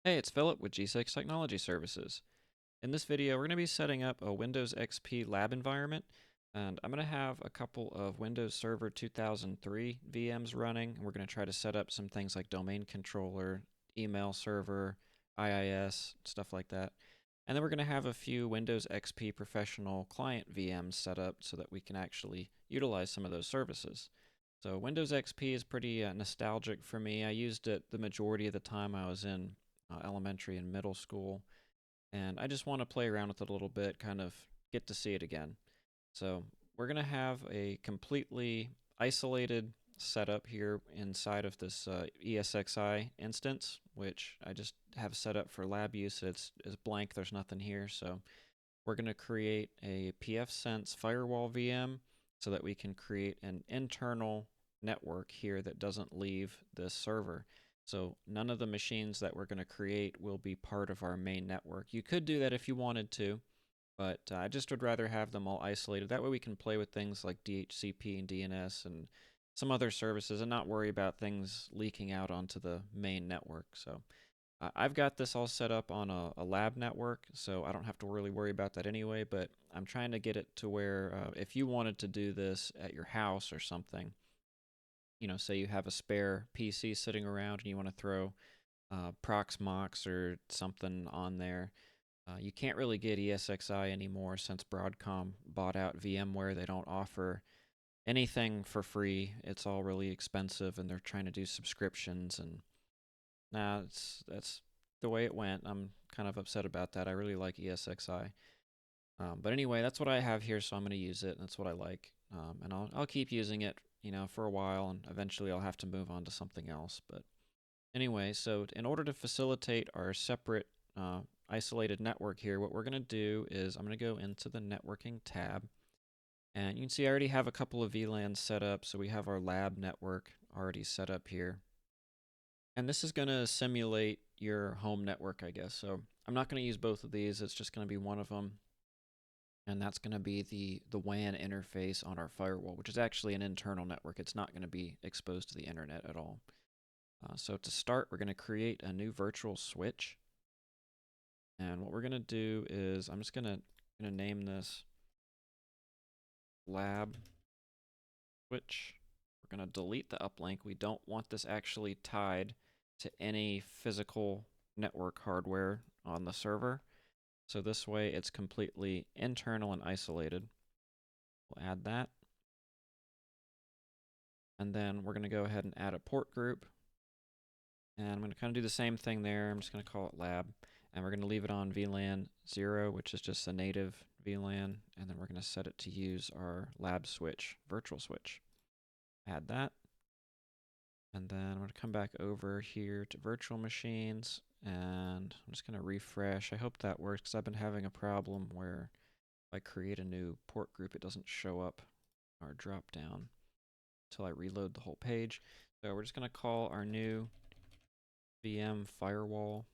Hey, it's Philip with G6 Technology Services. In this video, we're going to be setting up a Windows XP lab environment, and I'm going to have a couple of Windows Server 2003 VMs running, and we're going to try to set up some things like domain controller, email server, IIS, stuff like that. And then we're going to have a few Windows XP professional client VMs set up so that we can actually utilize some of those services. So Windows XP is pretty nostalgic for me. I used it the majority of the time I was in elementary and middle school, and I just want to play around with it a little bit, kind of get to see it again. So we're going to have a completely isolated setup here inside of this ESXi instance, which I just have set up for lab use. It's blank, there's nothing here. So we're going to create a pfSense Firewall VM so that we can create an internal network here that doesn't leave this server. So none of the machines that we're going to create will be part of our main network. You could do that if you wanted to, but I just would rather have them all isolated. That way we can play with things like DHCP and DNS and some other services and not worry about things leaking out onto the main network. So I've got this all set up on a lab network, so I don't have to really worry about that anyway, but I'm trying to get it to where if you wanted to do this at your house or something, say you have a spare PC sitting around and you want to throw Proxmox or something on there, you can't really get ESXi anymore since Broadcom bought out VMware. They don't offer anything for free. It's all really expensive, and they're trying to do subscriptions, and nah, that's the way it went. I'm kind of upset about that. I really like ESXi. But anyway, that's what I have here, so I'm going to use it. That's what I like. And I'll keep using it, for a while, and eventually I'll have to move on to something else. But anyway, so in order to facilitate our separate isolated network here, what we're going to do is I'm going to go into the networking tab. And you can see I already have a couple of VLANs set up, so we have our lab network already set up here. And this is going to simulate your home network, I guess. So I'm not going to use both of these. It's just going to be one of them. And that's going to be the WAN interface on our firewall, which is actually an internal network. It's not going to be exposed to the internet at all. So to start, we're going to create a new virtual switch. And what we're going to do is I'm just going to name this lab switch. We're going to delete the uplink. We don't want this actually tied to any physical network hardware on the server. So this way it's completely internal and isolated. We'll add that. And then we're going to go ahead and add a port group. And I'm going to kind of do the same thing there. I'm just going to call it lab. And we're going to leave it on VLAN 0, which is just a native VLAN. And then we're going to set it to use our lab switch, virtual switch. Add that. And then I'm going to come back over here to virtual machines. And I'm just going to refresh. I hope that works because I've been having a problem where if I create a new port group, it doesn't show up our drop down until I reload the whole page. So we're just going to call our new VM firewall,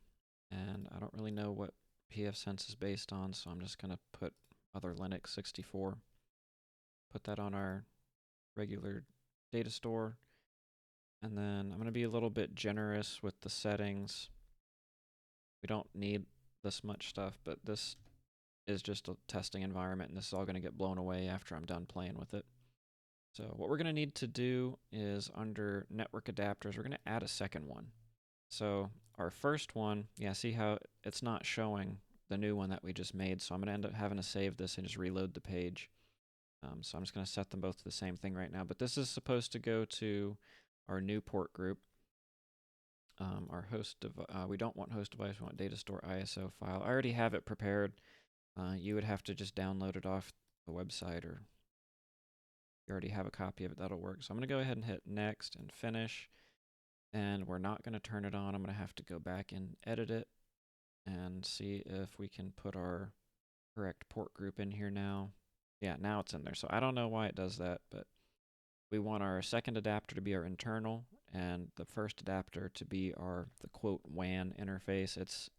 and I don't really know what pfSense is based on, so I'm just going to put other Linux 64, put that on our regular data store, and then I'm going to be a little bit generous with the settings. We don't need this much stuff, but this is just a testing environment, and this is all going to get blown away after I'm done playing with it. So what we're going to need to do is under network adapters, we're going to add a second one. So our first one, see how it's not showing the new one that we just made, so I'm going to end up having to save this and just reload the page. So I'm just going to set them both to the same thing right now, but this is supposed to go to our new port group. Our host we don't want host device, we want data store ISO file. I already have it prepared. You would have to just download it off the website, or you already have a copy of it, that'll work. So I'm going to go ahead and hit next and finish. And we're not going to turn it on. I'm going to have to go back and edit it and see if we can put our correct port group in here now. Yeah, now it's in there. So I don't know why it does that, but we want our second adapter to be our internal and the first adapter to be our, the quote, WAN interface. It's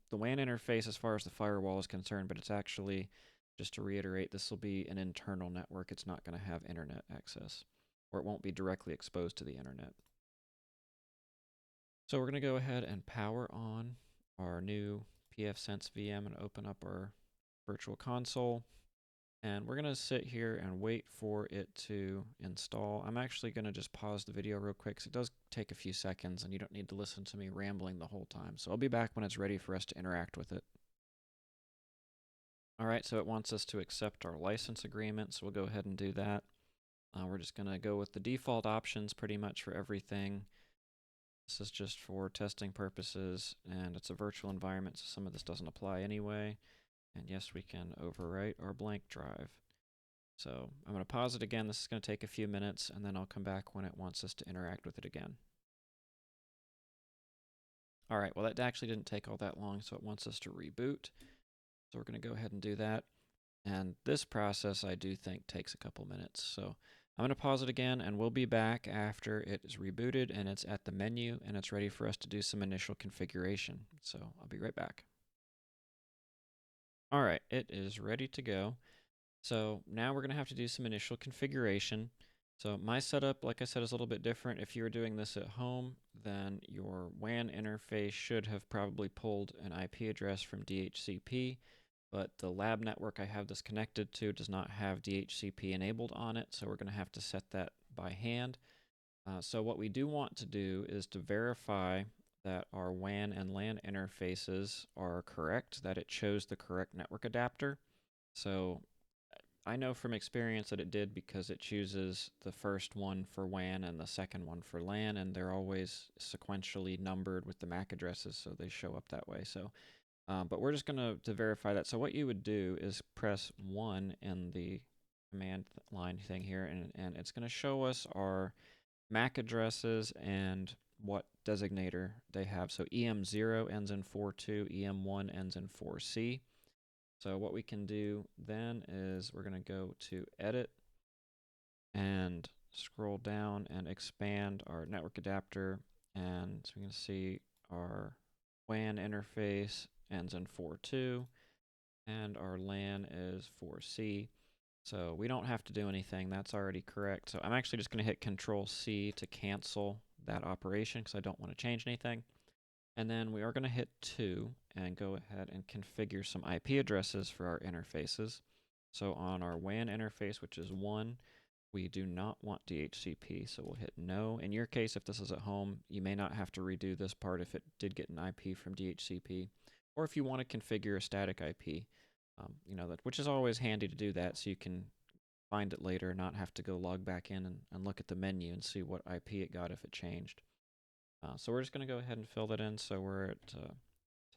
the WAN interface as far as the firewall is concerned, but it's actually, just to reiterate, this will be an internal network. It's not going to have internet access, or it won't be directly exposed to the internet. So we're going to go ahead and power on our new pfSense VM and open up our virtual console. And we're going to sit here and wait for it to install. I'm actually going to just pause the video real quick because it does take a few seconds and you don't need to listen to me rambling the whole time. So I'll be back when it's ready for us to interact with it. Alright, so it wants us to accept our license agreement, so we'll go ahead and do that. We're just going to go with the default options pretty much for everything. This is just for testing purposes, and it's a virtual environment, so some of this doesn't apply anyway. And yes, we can overwrite our blank drive. So I'm going to pause it again. This is going to take a few minutes, and then I'll come back when it wants us to interact with it again. Alright, well that actually didn't take all that long, so it wants us to reboot. So we're going to go ahead and do that. And this process I do think takes a couple minutes. So I'm going to pause it again, and we'll be back after it is rebooted and it's at the menu and it's ready for us to do some initial configuration. So I'll be right back. Alright, it is ready to go. So now we're going to have to do some initial configuration. So my setup, like I said, is a little bit different. If you were doing this at home, then your WAN interface should have probably pulled an IP address from DHCP, but the lab network I have this connected to does not have DHCP enabled on it, so we're going to have to set that by hand. So what we do want to do is to verify that our WAN and LAN interfaces are correct, that it chose the correct network adapter. So I know from experience that it did because it chooses the first one for WAN and the second one for LAN, and they're always sequentially numbered with the MAC addresses, so they show up that way. So, but we're just going to verify that. So what you would do is press 1 in the command line thing here, and it's going to show us our MAC addresses and what designator they have. So EM0 ends in 42, EM1 ends in 4C. So what we can do then is we're going to go to Edit and scroll down and expand our network adapter. And so we can see our WAN interface ends in 4.2 and our LAN is 4C. So we don't have to do anything. That's already correct. So I'm actually just going to hit Control-C to cancel that operation because I don't want to change anything. And then we are going to hit 2 and go ahead and configure some IP addresses for our interfaces. So on our WAN interface, which is 1, we do not want DHCP, so we'll hit no. In your case, if this is at home, you may not have to redo this part if it did get an IP from DHCP. Or if you want to configure a static IP, which is always handy to do that so you can find it later and not have to go log back in and look at the menu and see what IP it got if it changed. So we're just going to go ahead and fill that in. So we're at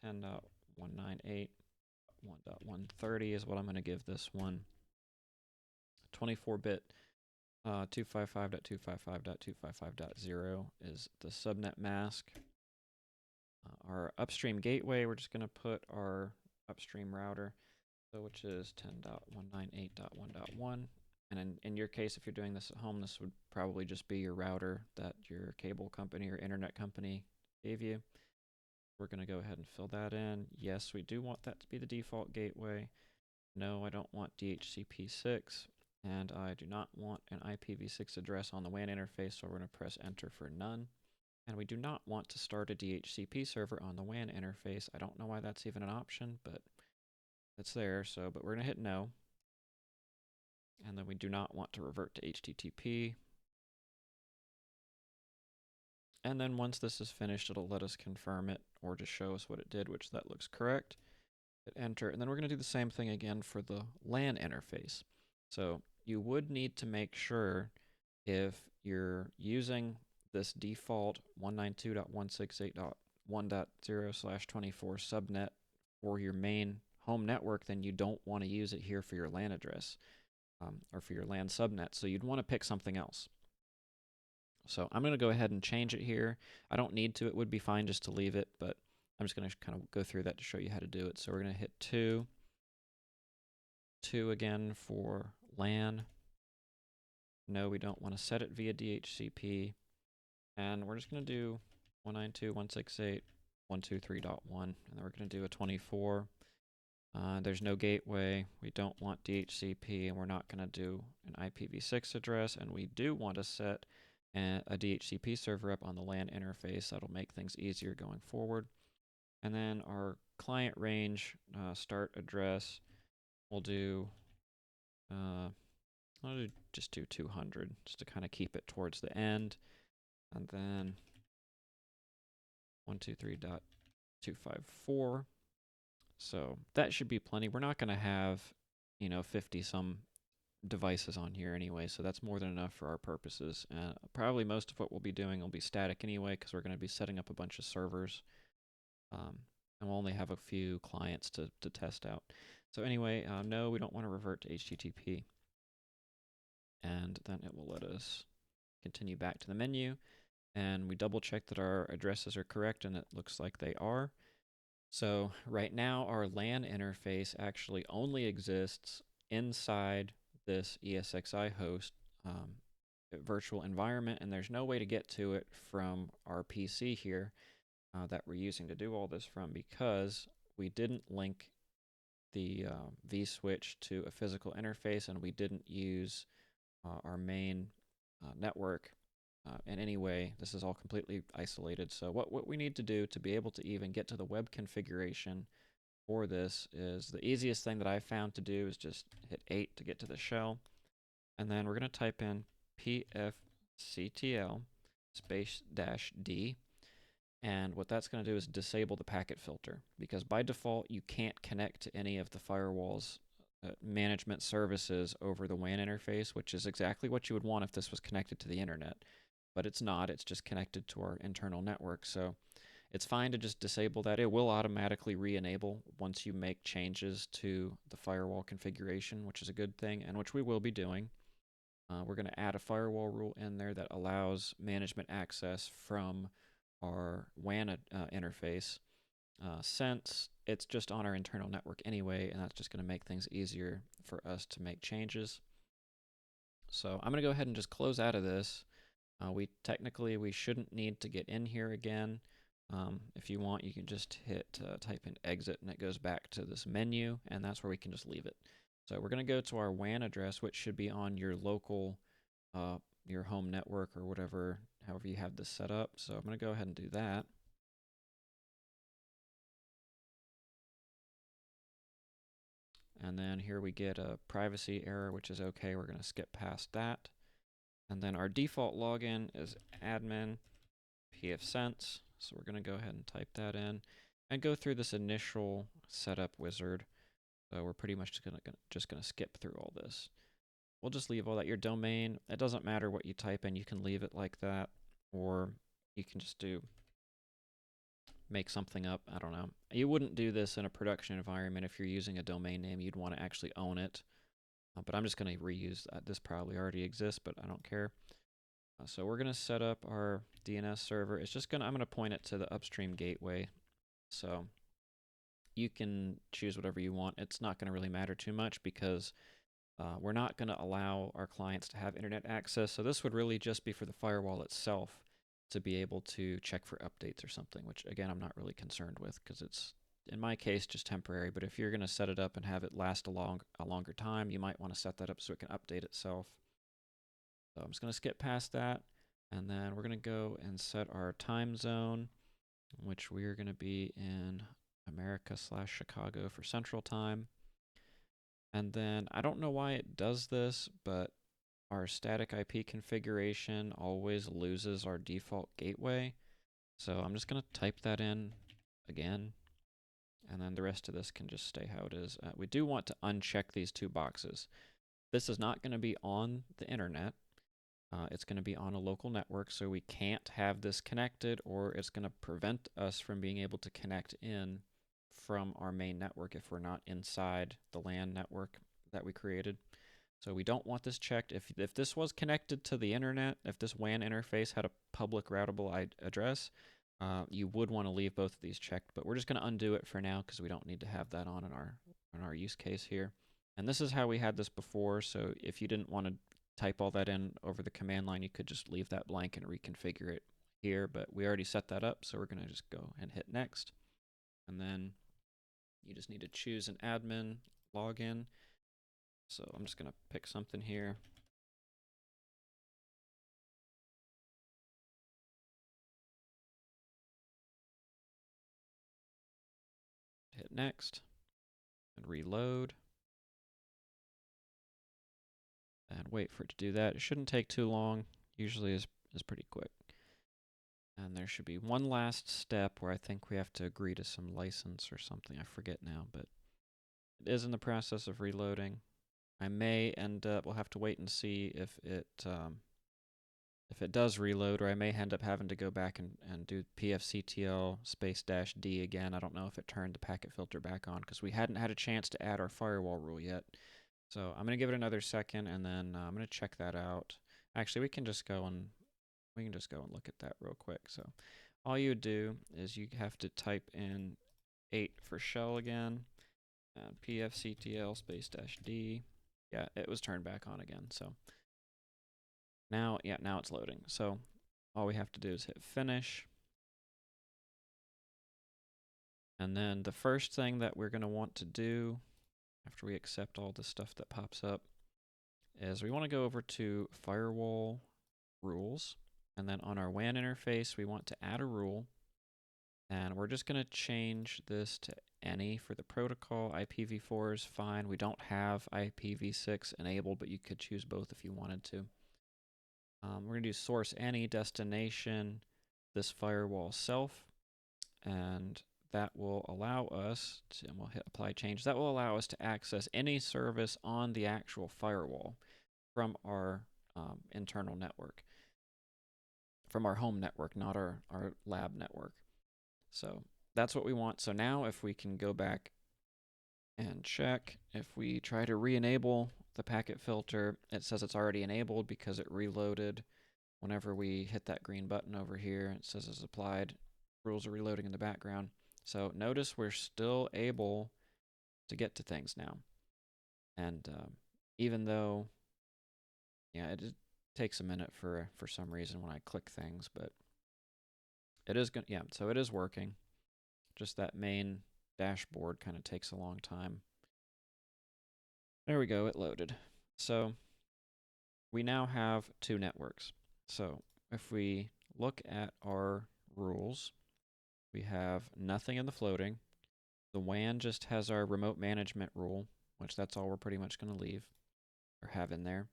10.198.1.130 is what I'm going to give this one. 24-bit 255.255.255.0 is the subnet mask. Our upstream gateway, we're just going to put our upstream router, which is 10.198.1.1. And in your case, if you're doing this at home, this would probably just be your router that your cable company or internet company gave you. We're going to go ahead and fill that in. Yes, we do want that to be the default gateway. No, I don't want DHCP6. And I do not want an IPv6 address on the WAN interface, so we're going to press enter for none. And we do not want to start a DHCP server on the WAN interface. I don't know why that's even an option, but it's there. But we're going to hit no. And then we do not want to revert to HTTP. And then once this is finished, it'll let us confirm it or just show us what it did, which that looks correct. Hit enter. And then we're going to do the same thing again for the LAN interface. So you would need to make sure if you're using this default 192.168.1.0/24 subnet for your main home network, then you don't want to use it here for your LAN address. Or for your LAN subnet, so you'd want to pick something else. So I'm going to go ahead and change it here. I don't need to. It would be fine just to leave it, but I'm just going to kind of go through that to show you how to do it. So we're going to hit 2 again for LAN. No, we don't want to set it via DHCP. And we're just going to do 192.168.123.1, and then we're going to do a 24. There's no gateway. We don't want DHCP, and we're not going to do an IPv6 address. And we do want to set a DHCP server up on the LAN interface. That'll make things easier going forward. And then our client range start address, we'll do, just do 200 just to kind of keep it towards the end. And then 123.254. So that should be plenty. We're not going to have, 50 some devices on here anyway, so that's more than enough for our purposes. Probably most of what we'll be doing will be static anyway, because we're going to be setting up a bunch of servers. And we'll only have a few clients to test out. So anyway, no, we don't want to revert to HTTP. And then it will let us continue back to the menu. And we double check that our addresses are correct, and it looks like they are. So right now, our LAN interface actually only exists inside this ESXi host virtual environment, and there's no way to get to it from our PC here that we're using to do all this from, because we didn't link the vSwitch to a physical interface, and we didn't use our main network in any way. This is all completely isolated. So what we need to do to be able to even get to the web configuration for this is, the easiest thing that I found to do is just hit 8 to get to the shell. And then we're going to type in pfctl -d. And what that's going to do is disable the packet filter, because by default you can't connect to any of the firewall's management services over the WAN interface, which is exactly what you would want if this was connected to the internet. But it's not, it's just connected to our internal network. So it's fine to just disable that. It will automatically re-enable once you make changes to the firewall configuration, which is a good thing, and which we will be doing. We're going to add a firewall rule in there that allows management access from our WAN interface, since it's just on our internal network anyway, and that's just going to make things easier for us to make changes. So I'm going to go ahead and just close out of this. We shouldn't need to get in here again. If you want, you can just hit type in exit, and it goes back to this menu, and that's where we can just leave it. So we're going to go to our WAN address, which should be on your local, your home network or whatever, however you have this set up. So I'm going to go ahead and do that. And then here we get a privacy error, which is okay. We're going to skip past that. And then our default login is admin pfSense. So we're going to go ahead and type that in and go through this initial setup wizard. So we're pretty much just going to skip through all this. We'll just leave all that. Your domain, it doesn't matter what you type in. You can leave it like that, or you can just make something up. I don't know. You wouldn't do this in a production environment. If you're using a domain name, you'd want to actually own it. But I'm just going to reuse that. This probably already exists, but I don't care. So we're going to set up our DNS server. It's just I'm going to point it to the upstream gateway. So you can choose whatever you want. It's not going to really matter too much, because we're not going to allow our clients to have internet access. So this would really just be for the firewall itself to be able to check for updates or something, which again, I'm not really concerned with, because it's, in my case, just temporary. But if you're going to set it up and have it last a longer time, you might want to set that up so it can update itself. So I'm just going to skip past that, and then we're going to go and set our time zone, which we're going to be in America/Chicago for Central Time. And then I don't know why it does this, but our static IP configuration always loses our default gateway. So I'm just going to type that in again, and then the rest of this can just stay how it is. We do want to uncheck these two boxes. This is not going to be on the internet. It's going to be on a local network, so we can't have this connected, or it's going to prevent us from being able to connect in from our main network if we're not inside the LAN network that we created. So we don't want this checked. If this was connected to the internet, if this WAN interface had a public routable address, you would want to leave both of these checked. But we're just going to undo it for now, because we don't need to have that on in our use case here. And this is how we had this before. So if you didn't want to type all that in over the command line, you could just leave that blank and reconfigure it here. But we already set that up, so we're going to just go and hit next. And then you just need to choose an admin login. So I'm just going to pick something here. Hit next and reload and wait for it to do that. It shouldn't take too long. Usually is pretty quick. And there should be one last step where I think we have to agree to some license or something. I forget now, but it is in the process of reloading. I may end up, we'll have to wait and see if it does reload, or I may end up having to go back and do pfCTL -D again. I don't know if it turned the packet filter back on because we hadn't had a chance to add our firewall rule yet. So I'm going to give it another second, and then I'm going to check that out. Actually, we can just go and look at that real quick. So all you do is you have to type in 8 for shell again, pfCTL -D. Yeah, it was turned back on again. So now it's loading. So all we have to do is hit finish. And then the first thing that we're going to want to do after we accept all the stuff that pops up is we want to go over to firewall rules. And then on our WAN interface, we want to add a rule. And we're just going to change this to any for the protocol. IPv4 is fine. We don't have IPv6 enabled, but you could choose both if you wanted to. We're going to do source any, destination, this firewall self, and that will allow us to, and we'll hit apply change, that will allow us to access any service on the actual firewall from our internal network, from our home network, not our lab network. So that's what we want. So now if we can go back and check, if we try to re-enable the packet filter, it says it's already enabled because it reloaded whenever we hit that green button over here. It says it's applied. Rules are reloading in the background. So notice we're still able to get to things now. And even though, yeah, it takes a minute for some reason when I click things, but it is good. Yeah, so it is working. Just that main dashboard kind of takes a long time. There we go, it loaded. So we now have 2 networks. So if we look at our rules, we have nothing in the floating. The WAN just has our remote management rule, which that's all we're pretty much going to leave or have in there.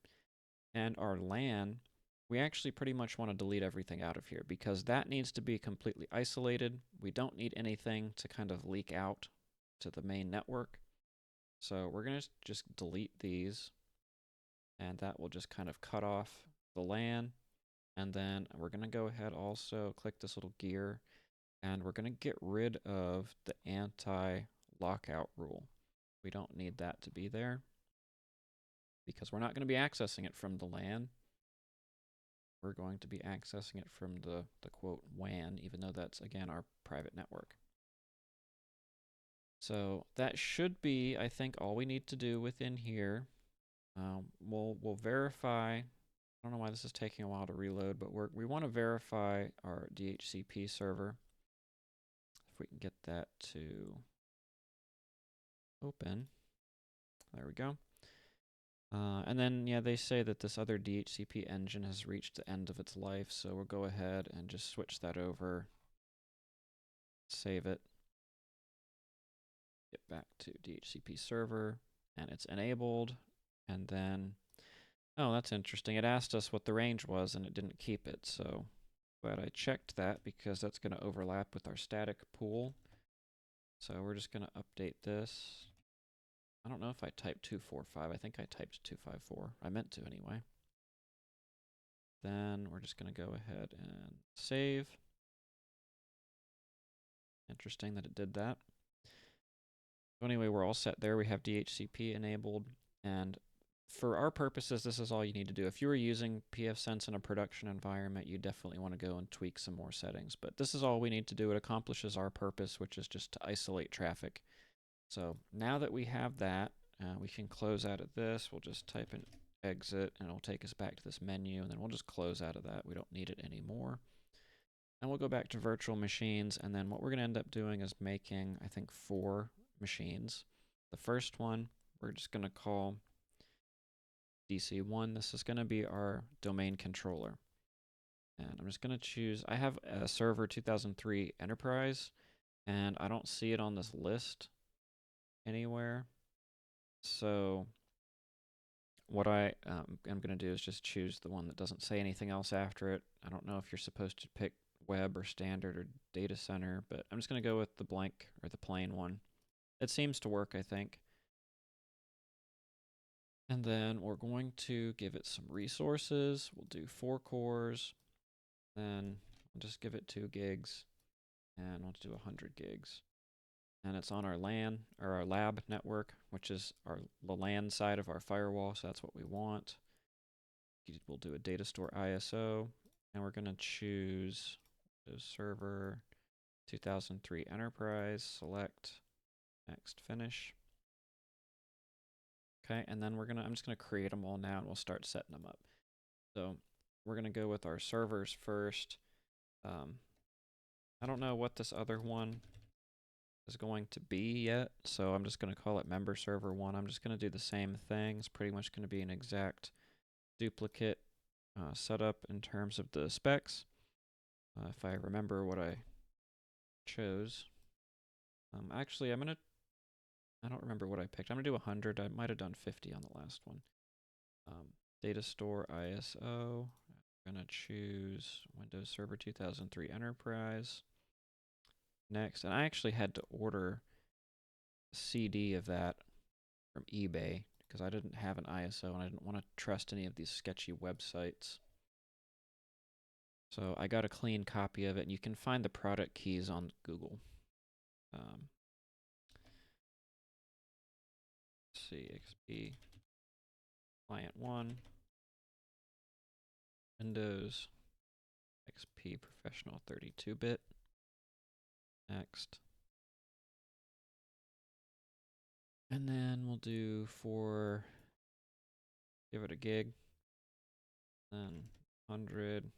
And our LAN, we actually pretty much want to delete everything out of here because that needs to be completely isolated. We don't need anything to kind of leak out to the main network. So we're going to just delete these, and that will just kind of cut off the LAN. And then we're going to go ahead also, click this little gear, and we're going to get rid of the anti-lockout rule. We don't need that to be there because we're not going to be accessing it from the LAN. We're going to be accessing it from the quote WAN, even though that's, again, our private network. So that should be, I think, all we need to do within here. We'll verify. I don't know why this is taking a while to reload, but we want to verify our DHCP server. If we can get that to open. There we go. And then, yeah, they say that this other DHCP engine has reached the end of its life, so we'll go ahead and just switch that over, save it, get back to DHCP server, and it's enabled, and then, oh, that's interesting. It asked us what the range was, and it didn't keep it, so glad I checked that because that's going to overlap with our static pool. So we're just going to update this. I don't know if I typed 245. I think I typed 254. I meant to anyway. Then we're just going to go ahead and save. Interesting that it did that. So anyway, we're all set there. We have DHCP enabled. And for our purposes, this is all you need to do. If you were using pfSense in a production environment, you definitely want to go and tweak some more settings. But this is all we need to do. It accomplishes our purpose, which is just to isolate traffic. So now that we have that, we can close out of this. We'll just type in exit, and it'll take us back to this menu, and then we'll just close out of that. We don't need it anymore. And we'll go back to virtual machines, and then what we're going to end up doing is making, I think, 4 machines. The first one, we're just going to call DC1. This is going to be our domain controller. And I'm just going to choose, I have a server 2003 Enterprise, and I don't see it on this list anywhere. So what I am going to do is just choose the one that doesn't say anything else after it. I don't know if you're supposed to pick web or standard or data center, but I'm just going to go with the blank or the plain one. It seems to work, I think. And then we're going to give it some resources. We'll do 4 cores. Then we'll just give it 2 gigs. And we'll do 100 gigs. And it's on our LAN, or our lab network, which is the LAN side of our firewall, so that's what we want. We'll do a data store ISO, and we're going to choose Windows Server 2003 Enterprise, select, next, finish. Okay, and then I'm just gonna create them all now and we'll start setting them up. So we're gonna go with our servers first. I don't know what this other one is going to be yet, so I'm just gonna call it member server 1. I'm just gonna do the same thing. It's pretty much gonna be an exact duplicate setup in terms of the specs. If I remember what I chose. Actually, I don't remember what I picked. I'm gonna do 100. I might have done 50 on the last one. Data store ISO. I'm gonna choose Windows Server 2003 Enterprise. Next, and I actually had to order a CD of that from eBay because I didn't have an ISO and I didn't want to trust any of these sketchy websites. So I got a clean copy of it, and you can find the product keys on Google. Let's see, XP Client 1, Windows XP Professional 32-bit. Next. And then we'll do give it a gig. Then 100.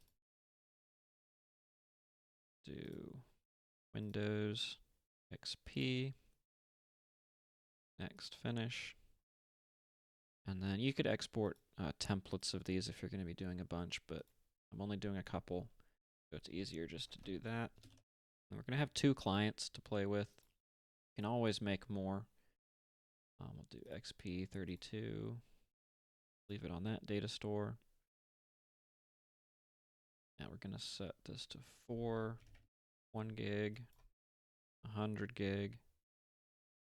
Do Windows XP. Next, finish. And then you could export templates of these if you're going to be doing a bunch, but I'm only doing a couple, so it's easier just to do that. And we're going to have 2 clients to play with. You can always make more. We'll do XP32. Leave it on that data store. Now we're going to set this to 4, 1 gig, 100 gig,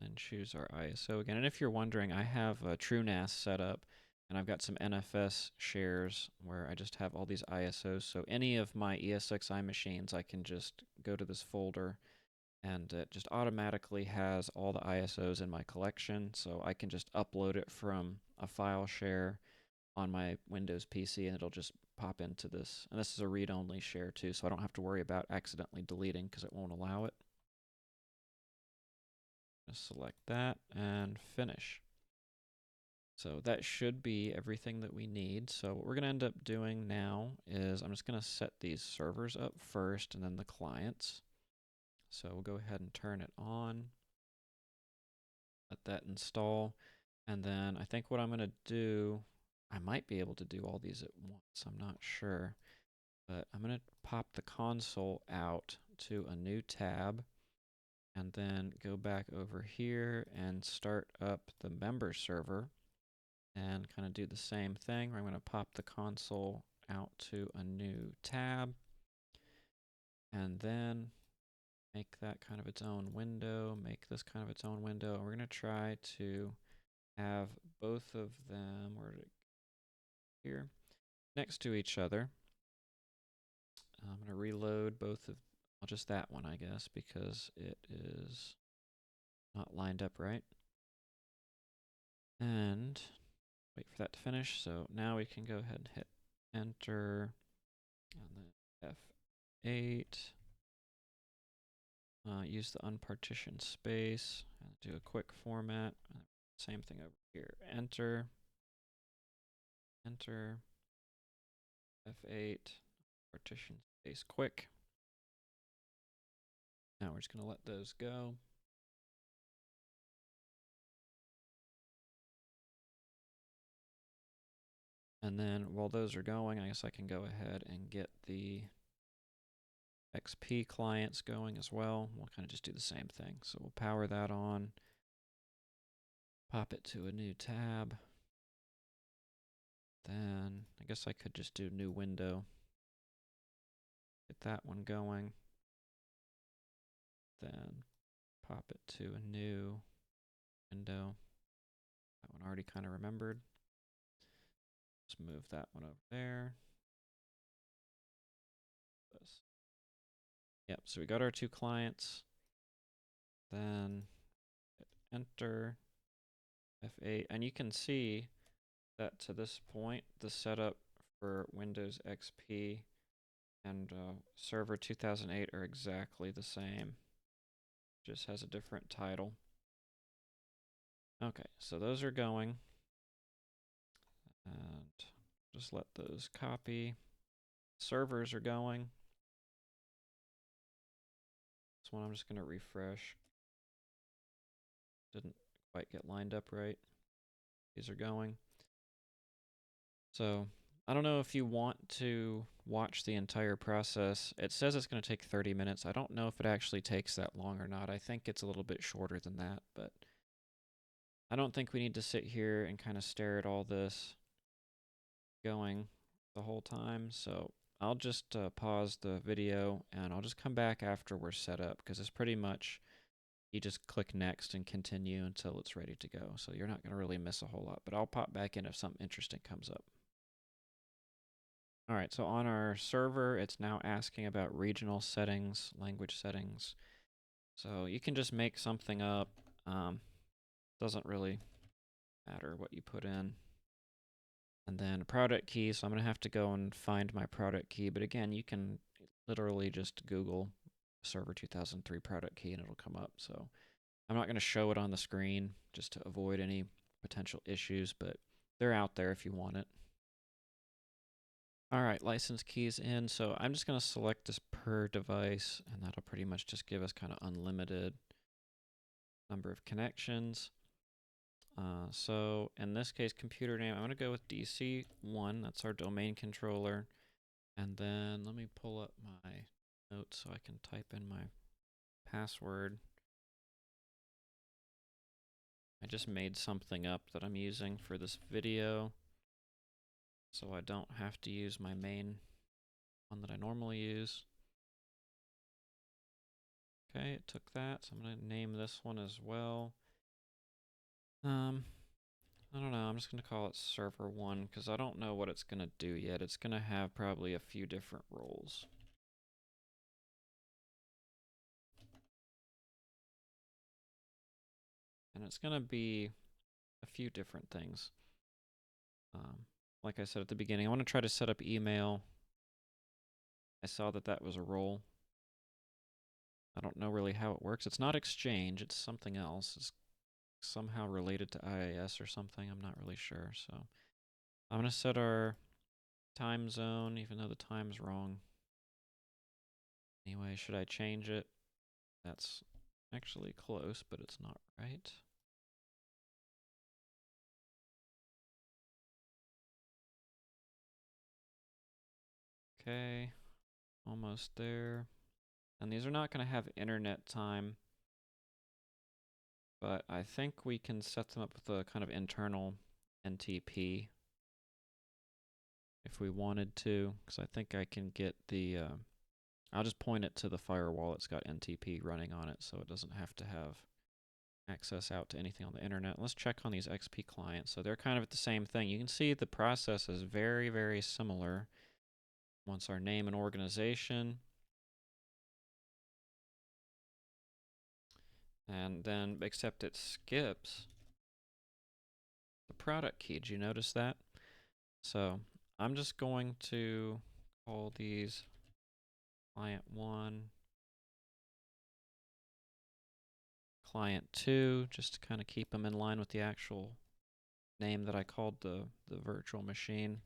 and choose our ISO again. And if you're wondering, I have a TrueNAS set up, and I've got some NFS shares where I just have all these ISOs. So any of my ESXi machines, I can just go to this folder, and it just automatically has all the ISOs in my collection. So I can just upload it from a file share on my Windows PC, and it'll just pop into this. And this is a read-only share too, so I don't have to worry about accidentally deleting because it won't allow it. Select that and finish. So that should be everything that we need. So what we're going to end up doing now is I'm just going to set these servers up first and then the clients. So we'll go ahead and turn it on. Let that install. And then I think what I'm going to do, I might be able to do all these at once. I'm not sure. But I'm going to pop the console out to a new tab. And then go back over here and start up the member server and kind of do the same thing where I'm going to pop the console out to a new tab and then make that kind of its own window, make this kind of its own window. And we're going to try to have both of them here next to each other. I'm going to reload both of, well, just that one, I guess, because it is not lined up right. And wait for that to finish. So now we can go ahead and hit enter and then F8. Use the unpartitioned space and do a quick format. Same thing over here. Enter. Enter. F8. Partition space quick. Now we're just going to let those go. And then while those are going, I guess I can go ahead and get the XP clients going as well. We'll kind of just do the same thing. So we'll power that on, pop it to a new tab. Then I guess I could just do new window. Get that one going. Then pop it to a new window. That one already kind of remembered. Just move that one over there. Yep, so we got our two clients. Then hit enter, F8, and you can see that to this point, the setup for Windows XP and Server 2008 are exactly the same. Just has a different title. Okay, so those are going. And just let those copy. Servers are going. This one I'm just going to refresh. Didn't quite get lined up right. These are going. So I don't know if you want to watch the entire process. It says it's going to take 30 minutes. I don't know if it actually takes that long or not. I think it's a little bit shorter than that, but I don't think we need to sit here and kind of stare at all this going the whole time. So I'll just pause the video and I'll just come back after we're set up, because it's pretty much you just click next and continue until it's ready to go. So you're not going to really miss a whole lot, but I'll pop back in if something interesting comes up. All right, so on our server, it's now asking about regional settings, language settings. So you can just make something up. Doesn't really matter what you put in. And then product key, so I'm going to have to go and find my product key. But again, you can literally just Google Server 2003 product key and it'll come up. So I'm not going to show it on the screen just to avoid any potential issues, but they're out there if you want it. All right, license keys in. So I'm just going to select this per device, and that'll pretty much just give us kind of unlimited number of connections. So in this case, computer name, I'm going to go with DC1. That's our domain controller. And then let me pull up my notes so I can type in my password. I just made something up that I'm using for this video, so I don't have to use my main one that I normally use. Okay, it took that, so I'm going to name this one as well. I don't know, I'm just going to call it server 1 because I don't know what it's going to do yet. It's going to have probably a few different roles. And it's going to be a few different things. Like I said at the beginning, I want to try to set up email. I saw that that was a role. I don't know really how it works. It's not Exchange, it's something else. It's somehow related to IIS or something. I'm not really sure. So I'm going to set our time zone, even though the time's wrong. Anyway, should I change it? That's actually close, but it's not right. Okay, almost there. And these are not going to have internet time, but I think we can set them up with a kind of internal NTP if we wanted to, because I think I can get the, I'll just point it to the firewall. It's got NTP running on it, so it doesn't have to have access out to anything on the internet. Let's check on these XP clients. So they're kind of at the same thing. You can see the process is very, very similar. Once our name and organization, and then except it skips the product key. Did you notice that? So I'm just going to call these client 1, client 2, just to kind of keep them in line with the actual name that I called the virtual machine.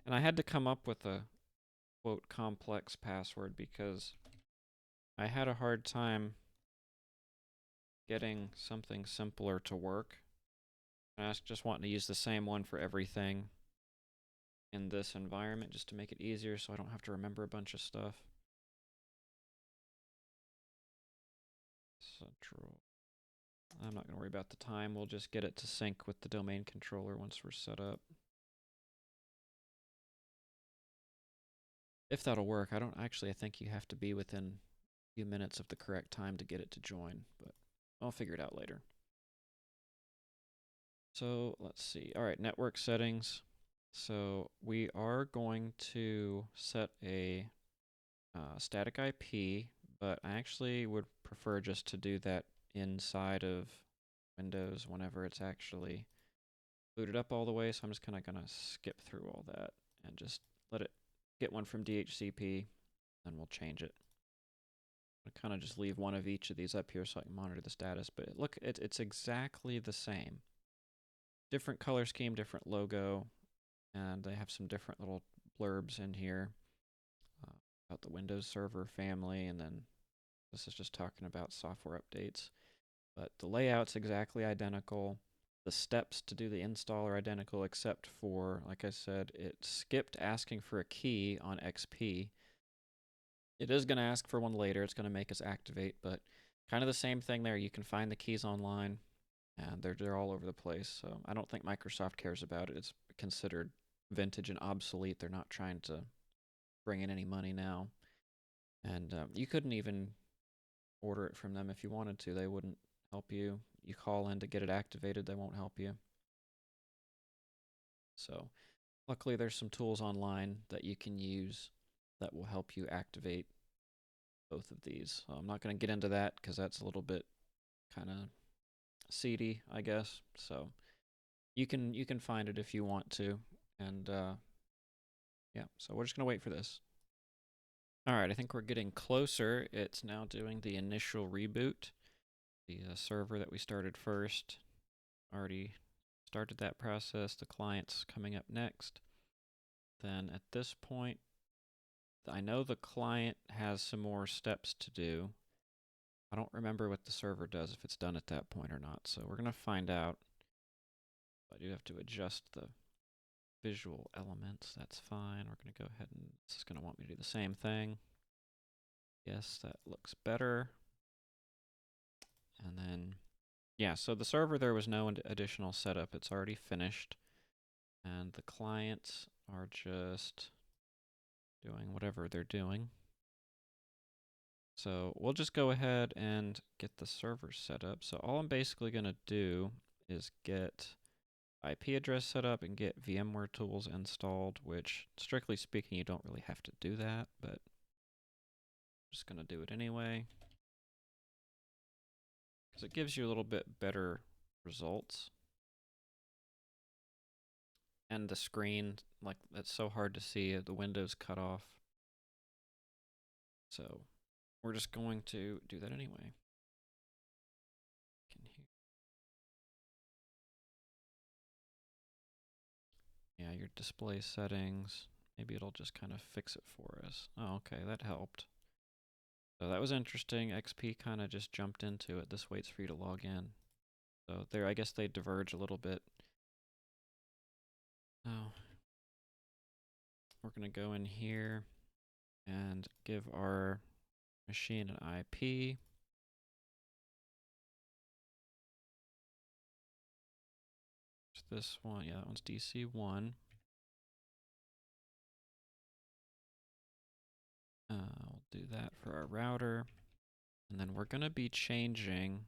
And I had to come up with a quote complex password because I had a hard time getting something simpler to work. just wanting to use the same one for everything in this environment just to make it easier so I don't have to remember a bunch of stuff. Central. I'm not going to worry about the time. We'll just get it to sync with the domain controller once we're set up. If that'll work. I think you have to be within a few minutes of the correct time to get it to join, but I'll figure it out later. So let's see. All right, network settings. So we are going to set a static IP, but I actually would prefer just to do that inside of Windows whenever it's actually booted up all the way. So I'm just kind of going to skip through all that and just let it get one from DHCP, then we'll change it. I'll kind of just leave one of each of these up here so I can monitor the status, but look, it's exactly the same. Different color scheme, different logo, and they have some different little blurbs in here about the Windows Server family, and then this is just talking about software updates. But the layout's exactly identical. The steps to do the install are identical, except for, like I said, it skipped asking for a key on XP. It is going to ask for one later. It's going to make us activate, but kind of the same thing there. You can find the keys online, and they're all over the place. So I don't think Microsoft cares about it. It's considered vintage and obsolete. They're not trying to bring in any money now. And you couldn't even order it from them if you wanted to. They wouldn't help you. You call in to get it activated, they won't help you. So luckily there's some tools online that you can use that will help you activate both of these. So I'm not going to get into that because that's a little bit kind of seedy, I guess. So you can find it if you want to. And yeah, so we're just going to wait for this. All right, I think we're getting closer. It's now doing the initial reboot. The server that we started first already started that process. The client's coming up next. Then at this point, I know the client has some more steps to do. I don't remember what the server does, if it's done at that point or not. So we're going to find out. I do have to adjust the visual elements. That's fine. We're going to go ahead and this is going to want me to do the same thing. Yes, that looks better. And then, yeah, so the server, there was no additional setup. It's already finished. And the clients are just doing whatever they're doing. So we'll just go ahead and get the server set up. So all I'm basically going to do is get IP address set up and get VMware tools installed, which strictly speaking, you don't really have to do that, but I'm just going to do it anyway. Because it gives you a little bit better results. And the screen, like, it's so hard to see, the window's cut off. So we're just going to do that anyway. Yeah, your display settings. Maybe it'll just kind of fix it for us. Oh, okay, that helped. So that was interesting. XP kind of just jumped into it. This waits for you to log in. So there, I guess they diverge a little bit. Now, we're going to go in here and give our machine an IP. This one, yeah, that one's DC1. We'll do that for our router. And then we're going to be changing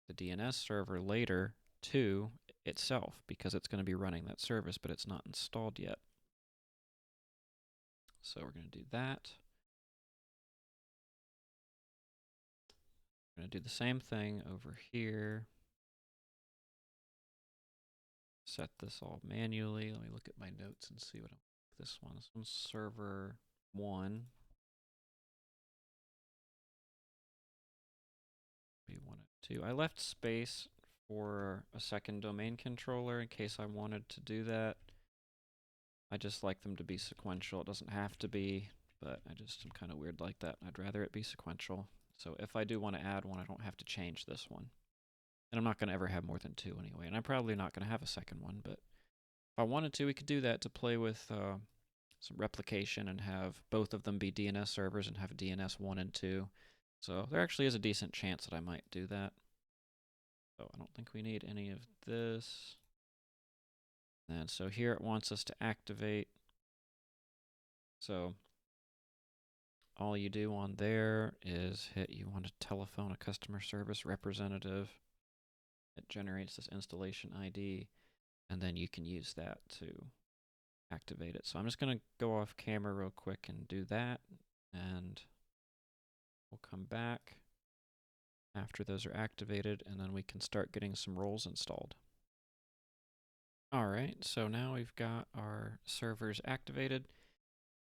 the DNS server later to itself because it's going to be running that service, but it's not installed yet. So we're going to do that. We're going to do the same thing over here. Set this all manually. Let me look at my notes and see what I'm. This one. This one's server 1. Be 1 and 2. I left space for a second domain controller in case I wanted to do that. I just like them to be sequential. It doesn't have to be, but I'm kind of weird like that. I'd rather it be sequential. So if I do want to add one, I don't have to change this one. And I'm not going to ever have more than 2 anyway. And I'm probably not going to have a second one, but if I wanted to, we could do that to play with some replication and have both of them be DNS servers and have DNS 1 and 2. So there actually is a decent chance that I might do that. So I don't think we need any of this. And so here it wants us to activate. So all you do on there is hit, you want to telephone a customer service representative. It generates this installation ID, and then you can use that to activate it. So I'm just going to go off camera real quick and do that, and we'll come back after those are activated, and then we can start getting some roles installed. Alright, so now we've got our servers activated,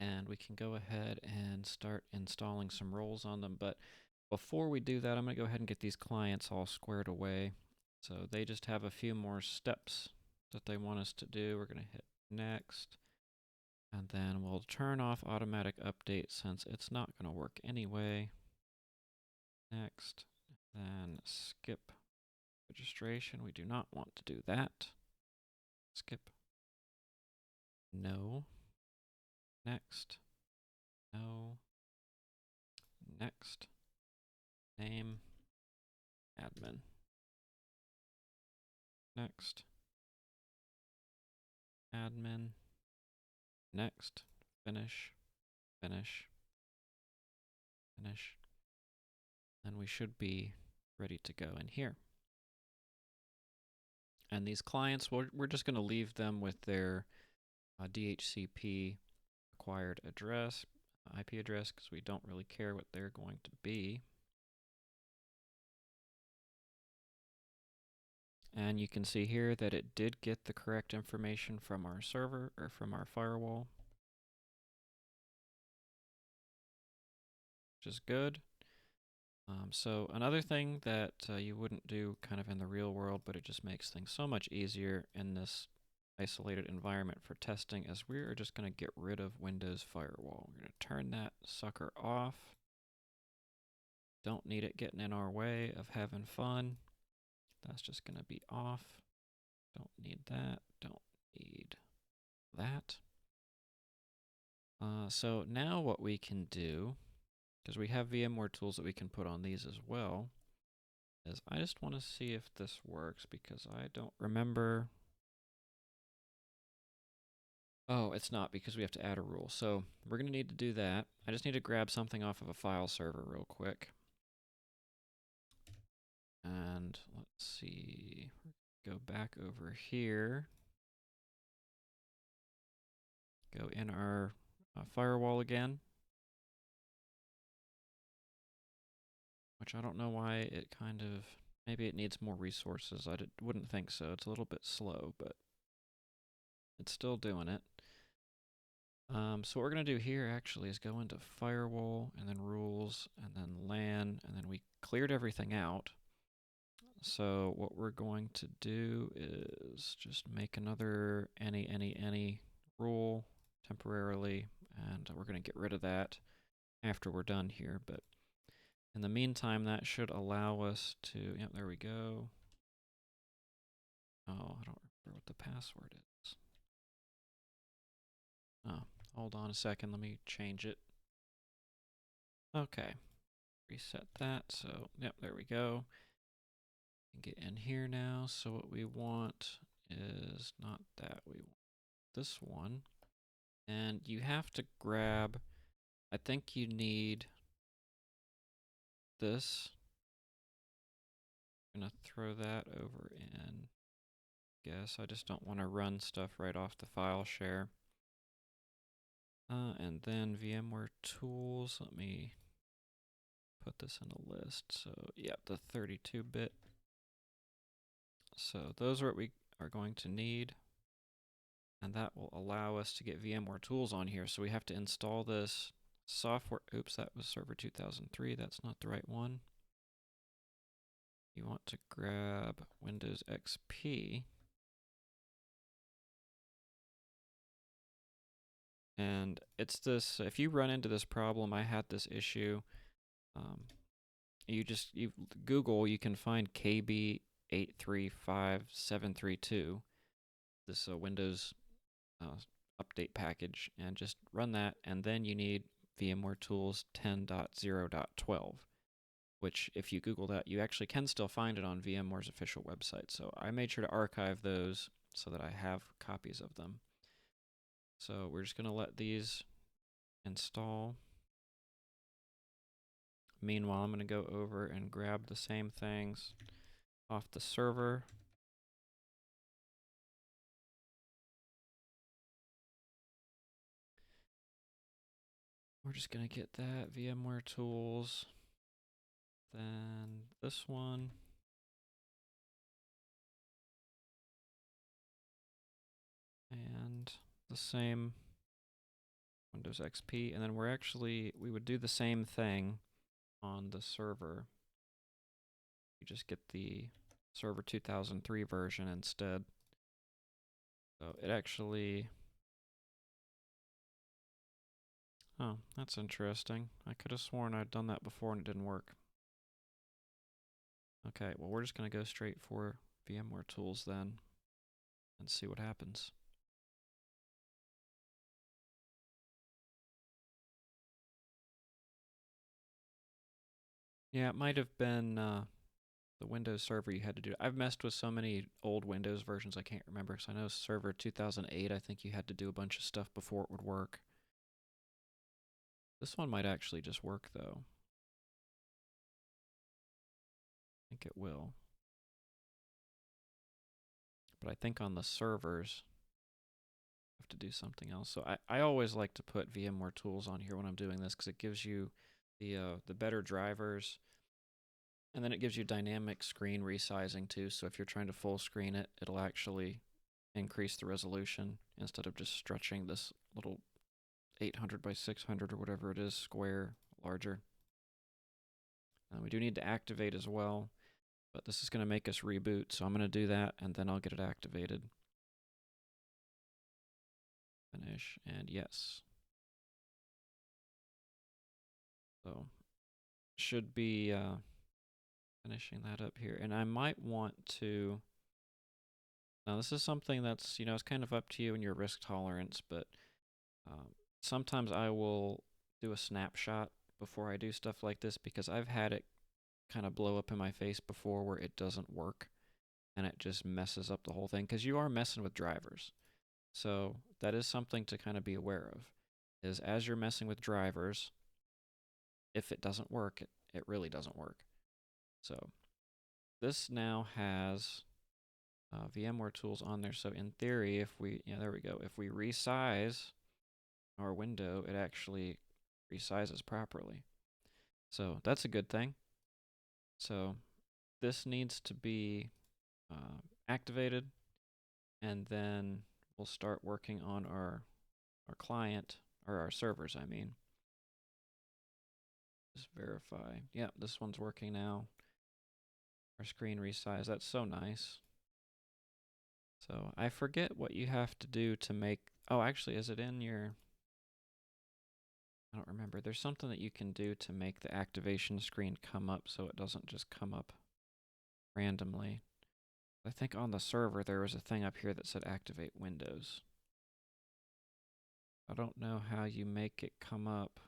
and we can go ahead and start installing some roles on them. But before we do that, I'm going to go ahead and get these clients all squared away. So they just have a few more steps that they want us to do. We're going to hit next, and then we'll turn off automatic update since it's not going to work anyway. Next, then skip registration. We do not want to do that. Skip. No. Next. No. Next. Name. Admin. Next. Admin. Next. Finish. Finish. Finish. And we should be ready to go in here. And these clients, we're just going to leave them with their DHCP acquired address, IP address, because we don't really care what they're going to be. And you can see here that it did get the correct information from our server, or from our firewall, which is good. So another thing that you wouldn't do kind of in the real world, but it just makes things so much easier in this isolated environment for testing, is we are just going to get rid of Windows Firewall. We're going to turn that sucker off. Don't need it getting in our way of having fun. That's just going to be off. Don't need that. Don't need that. So now what we can do, because we have VMware tools that we can put on these as well, is I just want to see if this works, because I don't remember. Oh, it's not, because we have to add a rule. So we're going to need to do that. I just need to grab something off of a file server real quick. And let's see, go back over here. Go in our firewall again. Which I don't know why it kind of, maybe it needs more resources. I wouldn't think so. It's a little bit slow, but it's still doing it. So what we're going to do here actually is go into firewall, and then rules, and then LAN, and then we cleared everything out. So what we're going to do is just make another any rule temporarily, and we're going to get rid of that after we're done here. But in the meantime, that should allow us to, yep, there we go. Oh, I don't remember what the password is. Oh, hold on a second, let me change it. Okay, reset that, so, yep, there we go. Get in here now, so what we want is not that, we want this one. And you have to grab, I think you need this. I'm gonna throw that over in. Guess I just don't want to run stuff right off the file share. And then VMware tools, let me put this in a list. So yeah, the 32-bit. So those are what we are going to need. And that will allow us to get VMware tools on here. So we have to install this software. Oops, that was server 2003. That's not the right one. You want to grab Windows XP. And it's this, if you run into this problem, I had this issue. You Google, you can find KB 835732, this Windows update package, and just run that. And then you need VMware Tools 10.0.12, which if you Google that, you actually can still find it on VMware's official website. So I made sure to archive those so that I have copies of them. So we're just going to let these install. Meanwhile, I'm going to go over and grab the same things off the server. We're just going to get that VMware Tools, then this one, and the same Windows XP, and then we would do the same thing on the server. You just get the server 2003 version instead. So it actually, oh, that's interesting. I could have sworn I'd done that before and it didn't work. Okay, well, we're just going to go straight for VMware Tools then and see what happens. Yeah, it might have been the Windows Server you had to do. I've messed with so many old Windows versions I can't remember, because I know Server 2008, I think you had to do a bunch of stuff before it would work. This one might actually just work, though. I think it will. But I think on the servers, I have to do something else. So I always like to put VMware Tools on here when I'm doing this, because it gives you the better drivers. And then it gives you dynamic screen resizing too, so if you're trying to full screen it, it'll actually increase the resolution instead of just stretching this little 800 by 600 or whatever it is square larger. We do need to activate as well, but this is going to make us reboot, so I'm going to do that and then I'll get it activated. Finish, and yes. So should be finishing that up here, and I might want to. Now this is something that's, it's kind of up to you and your risk tolerance, but sometimes I will do a snapshot before I do stuff like this, because I've had it kind of blow up in my face before where it doesn't work and it just messes up the whole thing, because you are messing with drivers. So that is something to kind of be aware of, is as you're messing with drivers, if it doesn't work, it really doesn't work. So this now has VMware Tools on there. So in theory, if we, there we go. If we resize our window, it actually resizes properly. So that's a good thing. So this needs to be activated, and then we'll start working on our client, or our servers, I mean. Just verify. Yeah, this one's working now. Our screen resize. That's so nice. So I forget what you have to do to make. Oh, actually, is it in your? I don't remember. There's something that you can do to make the activation screen come up so it doesn't just come up randomly. I think on the server there was a thing up here that said activate Windows. I don't know how you make it come up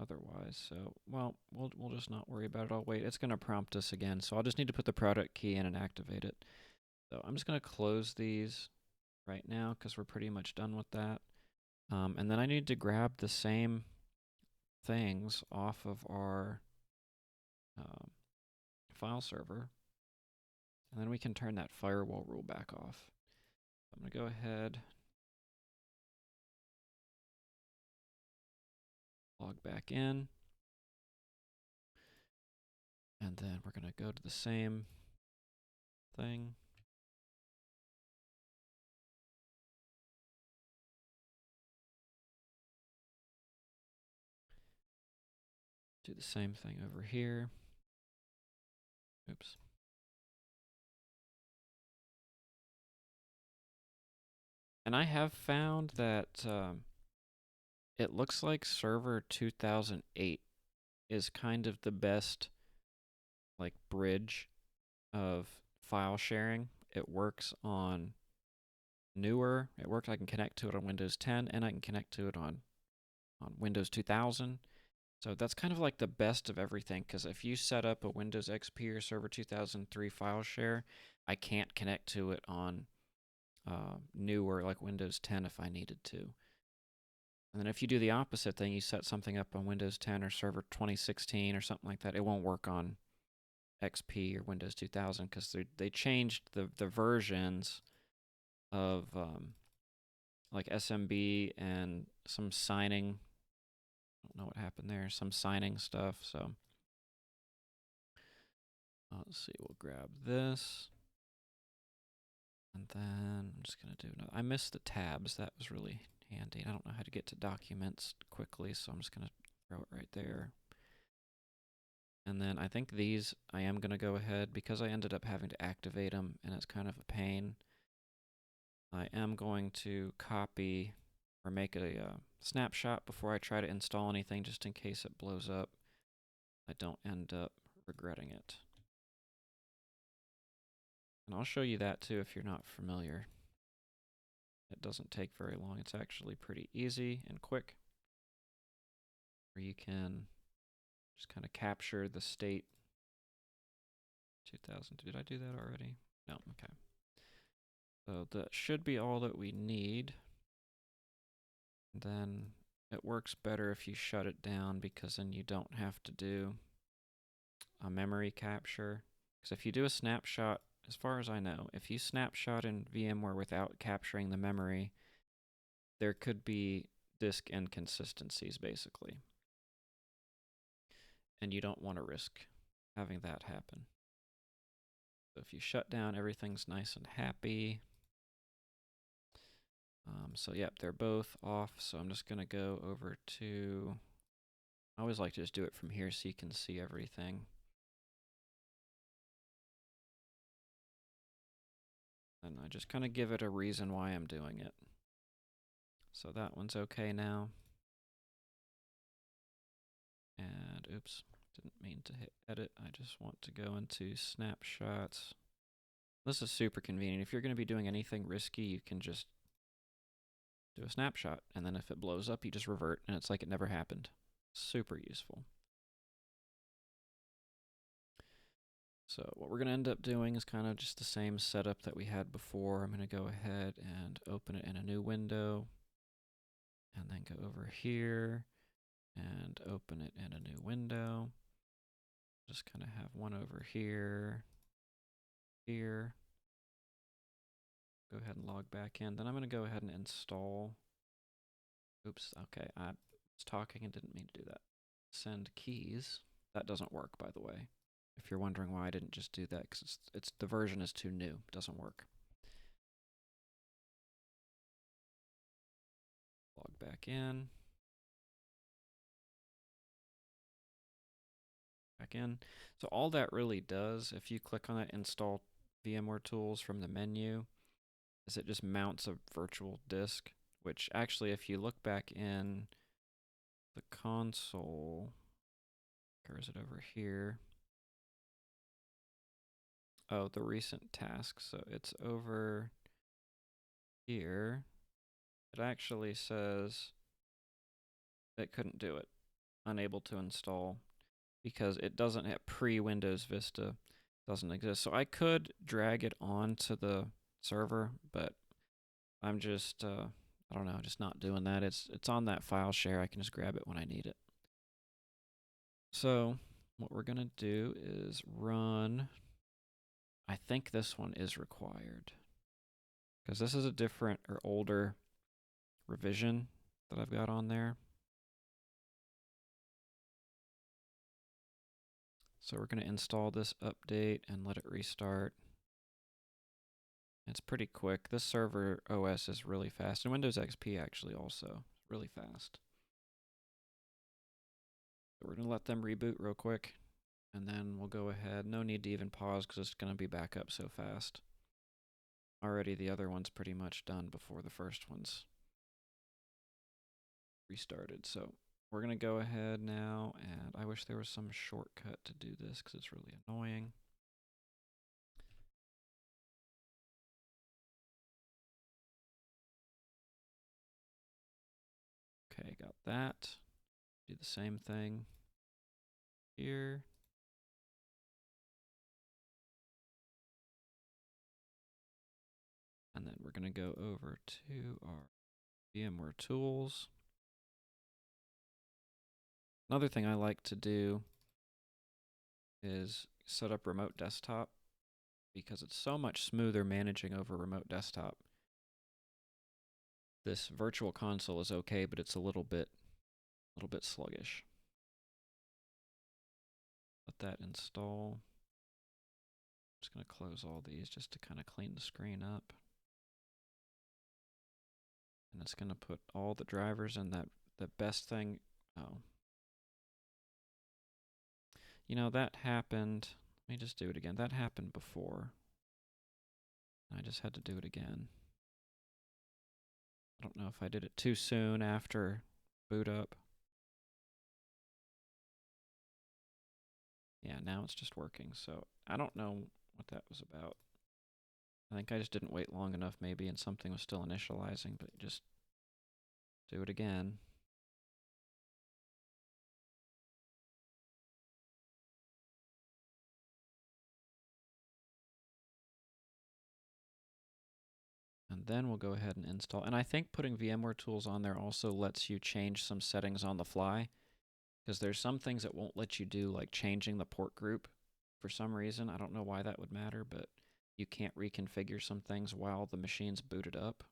otherwise. So, well, we'll just not worry about it. I'll wait. It's going to prompt us again, so I'll just need to put the product key in and activate it. So I'm just going to close these right now because we're pretty much done with that. And then I need to grab the same things off of our file server, and then we can turn that firewall rule back off. I'm going to go ahead, log back in, and then we're going to go to the same thing. Do the same thing over here. Oops. And I have found that it looks like server 2008 is kind of the best like bridge of file sharing. It works on newer. It works. I can connect to it on Windows 10, and I can connect to it on Windows 2000. So that's kind of like the best of everything, because if you set up a Windows XP or Server 2003 file share, I can't connect to it on newer like Windows 10 if I needed to. And then if you do the opposite thing, you set something up on Windows 10 or Server 2016 or something like that, it won't work on XP or Windows 2000 because they changed the versions of like SMB and some signing. I don't know what happened there. Some signing stuff. So let's see. We'll grab this. And then I'm just going to do another. I missed the tabs. That was really handy. I don't know how to get to documents quickly, so I'm just going to throw it right there. And then I think these, I am going to go ahead, because I ended up having to activate them, and it's kind of a pain. I am going to copy or make a snapshot before I try to install anything, just in case it blows up. I don't end up regretting it. And I'll show you that too if you're not familiar. It doesn't take very long. It's actually pretty easy and quick, where you can just kind of capture the state. 2000, did I do that already? No, okay. So that should be all that we need. And then it works better if you shut it down, because then you don't have to do a memory capture. Because if you do a snapshot, as far as I know, if you snapshot in VMware without capturing the memory, there could be disk inconsistencies, basically. And you don't want to risk having that happen. So if you shut down, everything's nice and happy. So yep, they're both off. So I'm just going to go over to, I always like to just do it from here so you can see everything. And I just kind of give it a reason why I'm doing it. So that one's okay now. And oops, didn't mean to hit edit. I just want to go into snapshots. This is super convenient. If you're going to be doing anything risky, you can just do a snapshot, and then if it blows up, you just revert, and it's like it never happened. Super useful. So what we're going to end up doing is kind of just the same setup that we had before. I'm going to go ahead and open it in a new window, and then go over here and open it in a new window. Just kind of have one over here, here. Go ahead and log back in. Then I'm going to go ahead and install. Oops, okay, I was talking and didn't mean to do that. Send keys. That doesn't work, by the way. If you're wondering why I didn't just do that, because it's the version is too new. It doesn't work. Log back in. Back in. So all that really does, if you click on that install VMware tools from the menu, is it just mounts a virtual disk, which actually, if you look back in the console, or is it over here? Oh, the recent tasks. So it's over here. It actually says it couldn't do it. Unable to install, because it doesn't have pre-Windows Vista doesn't exist. So I could drag it onto the server, but I'm just I don't know, just not doing that. It's on that file share. I can just grab it when I need it. So what we're gonna do is run. I think this one is required, because this is a different or older revision that I've got on there. So we're going to install this update and let it restart. It's pretty quick. This server OS is really fast, and Windows XP actually also really fast. So we're going to let them reboot real quick, and then we'll go ahead. No need to even pause, because it's going to be back up so fast. Already the other one's pretty much done before the first one's restarted. So we're going to go ahead now, and I wish there was some shortcut to do this because it's really annoying. Okay, got that. Do the same thing here. And then we're going to go over to our VMware tools. Another thing I like to do is set up remote desktop because it's so much smoother managing over remote desktop. This virtual console is okay, but it's a little bit sluggish. Let that install. I'm just going to close all these just to kind of clean the screen up. And it's going to put all the drivers in that. The best thing, oh. You know, that happened. Let me just do it again. That happened before. I just had to do it again. I don't know if I did it too soon after boot up. Yeah, now it's just working. So I don't know what that was about. I think I just didn't wait long enough maybe and something was still initializing, but just do it again. And then we'll go ahead and install. And I think putting VMware tools on there also lets you change some settings on the fly, because there's some things that won't let you do, like changing the port group for some reason. I don't know why that would matter, but you can't reconfigure some things while the machine's booted up.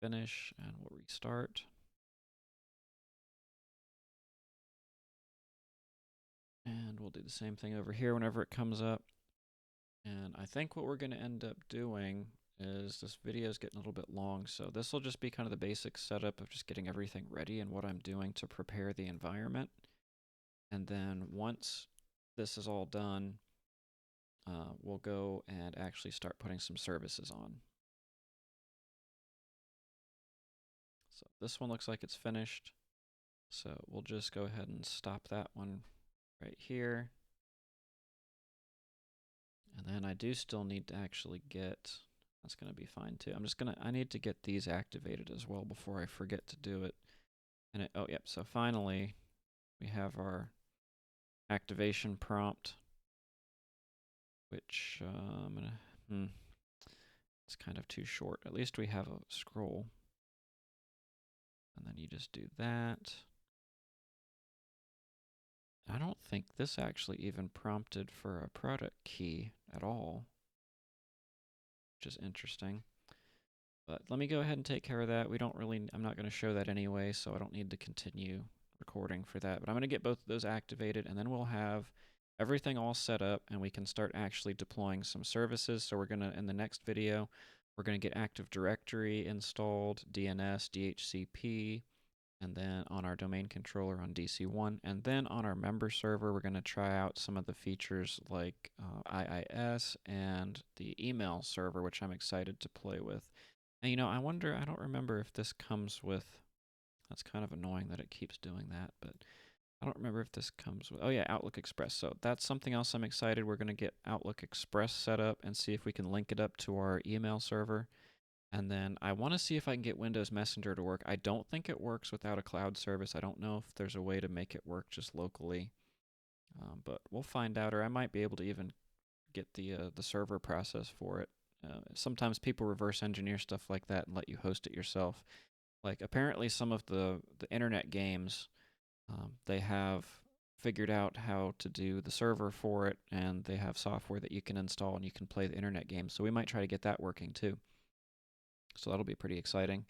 Finish, and we'll restart. And we'll do the same thing over here whenever it comes up. And I think what we're going to end up doing is, this video is getting a little bit long, so this will just be kind of the basic setup of just getting everything ready and what I'm doing to prepare the environment. And then once this is all done, we'll go and actually start putting some services on. So this one looks like it's finished. So we'll just go ahead and stop that one right here. And then I do still need to actually get, that's going to be fine too. I need to get these activated as well before I forget to do it. And oh, yep. So finally, we have our activation prompt, which I'm going to, it's kind of too short. At least we have a scroll. And then you just do that. I don't think this actually even prompted for a product key at all, which is interesting. But let me go ahead and take care of that. I'm not going to show that anyway, so I don't need to continue recording for that. But I'm going to get both of those activated, and then we'll have everything all set up, and we can start actually deploying some services. So we're going to, in the next video, we're going to get Active Directory installed, DNS, DHCP, and then on our domain controller on DC1, and then on our member server, we're going to try out some of the features like IIS and the email server, which I'm excited to play with. And you know, I don't remember if this comes with, that's kind of annoying that it keeps doing that, but I don't remember if this comes with, oh yeah, Outlook Express. So that's something else I'm excited. We're going to get Outlook Express set up and see if we can link it up to our email server. And then I want to see if I can get Windows Messenger to work. I don't think it works without a cloud service. I don't know if there's a way to make it work just locally, but we'll find out. Or I might be able to even get the server process for it. Sometimes people reverse engineer stuff like that and let you host it yourself. Like apparently some of the internet games, they have figured out how to do the server for it, and they have software that you can install and you can play the internet games. So we might try to get that working too. So that'll be pretty exciting.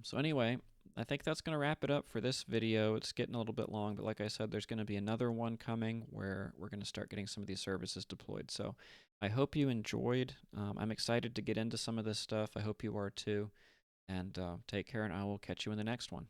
So anyway, I think that's going to wrap it up for this video. It's getting a little bit long, but like I said, there's going to be another one coming where we're going to start getting some of these services deployed. So I hope you enjoyed. I'm excited to get into some of this stuff. I hope you are too. And take care, and I will catch you in the next one.